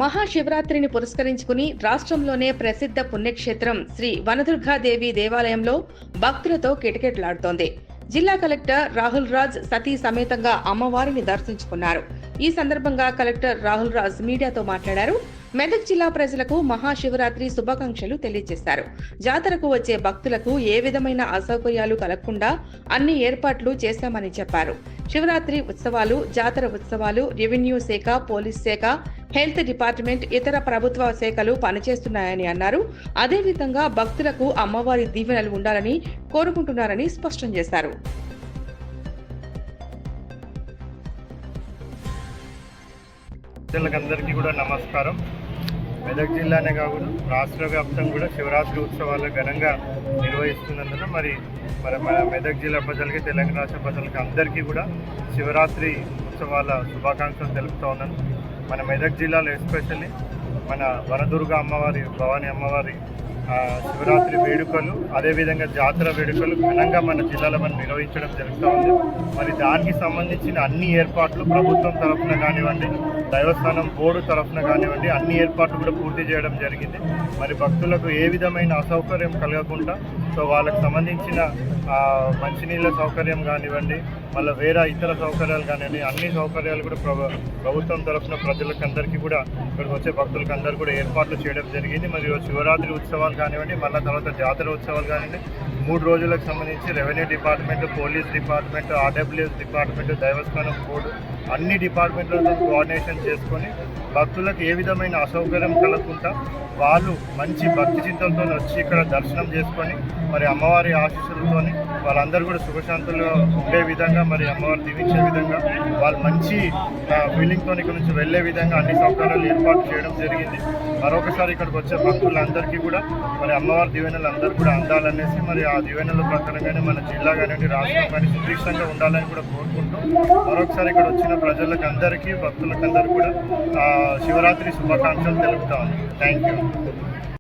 మహాశివరాత్రిని పురస్కరించుకుని రాష్ట్రంలోనే ప్రసిద్ధ పుణ్యక్షేత్రం శ్రీ వనదుర్గాదేవి దేవాలయంలో భక్తులతో కిటకిటలాడుతోంది. జిల్లా కలెక్టర్ రాహుల్ రాజ్ సతీ సమేతంగా అమ్మవారిని దర్శించుకున్నారు. ఈ సందర్భంగా కలెక్టర్ రాహుల్ రాజ్ మీడియాతో మాట్లాడారు. మెదక్ జిల్లా ప్రజలకు మహాశివరాత్రి శుభాకాంక్షలు తెలియజేశారు. జాతరకు వచ్చే భక్తులకు ఏ విధమైన అసౌకర్యాలు కలగకుండా అన్ని ఏర్పాట్లు చేశామని చెప్పారు. శివరాత్రి ఉత్సవాలు, జాతర ఉత్సవాలు రెవెన్యూ శాఖ, పోలీస్ శాఖ, హెల్త్ డిపార్ట్మెంట్, ఇతర ప్రభుత్వ శాఖలు పనిచేస్తున్నాయని అన్నారు. అదేవిధంగా భక్తులకు అమ్మవారి దీవెనలు ఉండాలని కోరుకుంటున్నారని స్పష్టం చేశారు. అందరికీ కూడా నమస్కారం. మెదక్ జిల్లానే కాకుండా రాష్ట్ర వ్యాప్తంగా కూడా శివరాత్రి ఉత్సవాలు ఘనంగా నిర్వహిస్తున్నందున మరి మన మెదక్ జిల్లా ప్రజలకి, తెలంగాణ రాష్ట్ర ప్రజలకి అందరికీ కూడా శివరాత్రి ఉత్సవాల శుభాకాంక్షలు తెలుపుతూ ఉన్నాను. మన మెదక్ జిల్లాలో ఎస్పెషల్లీ మన వనదుర్గ అమ్మవారి, భవానీ అమ్మవారి శివరాత్రి వేడుకలు, అదేవిధంగా జాతర వేడుకలు ఘనంగా మన జిల్లాలో మనం నిర్వహించడం జరుగుతూ ఉంది. మరి దానికి సంబంధించిన అన్ని ఏర్పాట్లు ప్రభుత్వం తరఫున కానివ్వండి, దైవస్థానం బోర్డు తరఫున కానివ్వండి, అన్ని ఏర్పాట్లు కూడా పూర్తి చేయడం జరిగింది. మరి భక్తులకు ఏ విధమైన అసౌకర్యం కలగకుండా వాళ్ళకు సంబంధించిన మంచినీళ్ళ సౌకర్యం కానివ్వండి, మళ్ళీ వేరే ఇతర సౌకర్యాలు కానివ్వండి, అన్ని సౌకర్యాలు కూడా ప్రభుత్వం తరఫున ప్రజలకు అందరికీ కూడా, ఇక్కడికి వచ్చే భక్తులకు అందరూ కూడా ఏర్పాట్లు చేయడం జరిగింది. మరియు శివరాత్రి ఉత్సవాలు కానివ్వండి, మళ్ళీ తర్వాత జాతర ఉత్సవాలు కానివ్వండి, 3 రోజులకు సంబంధించి revenue department, police department, RWS department, దైవస్థానం బోర్డు అన్ని డిపార్ట్మెంట్లతో కోఆర్డినేషన్ చేసుకొని భక్తులకు ఏ విధమైన అసౌకర్యం కలగకుండా వాళ్ళు మంచి భక్తి చింతనతో వచ్చి ఇక్కడ దర్శనం చేసుకొని మరి అమ్మవారి ఆశీస్సులతో వాళ్ళందరూ కూడా సుఖశాంతులుగా ఉండే విధంగా, మరి అమ్మవారు దీవించే విధంగా, వాళ్ళు మంచి ఫీలింగ్తో ఇక్కడ నుంచి వెళ్ళే విధంగా అన్ని సౌకర్యాలు ఏర్పాటు చేయడం జరిగింది. మరొకసారి ఇక్కడికి వచ్చే భక్తులందరికీ కూడా మరి అమ్మవారి దీవెనలు అందరూ కూడా అందాలనేసి, మరి ఆ దీవెనల ప్రకారంగానే మన జిల్లా కానివ్వండి, రాష్ట్రం కానీ సుభిక్షంగా ఉండాలని కూడా కోరుకుంటూ మరొకసారి ఇక్కడ వచ్చిన ప్రజలకు అందరికీ, భక్తులకు అందరికీ కూడా శివరాత్రి శుభాకాంక్షలు తెలుపుతాను. Thank you.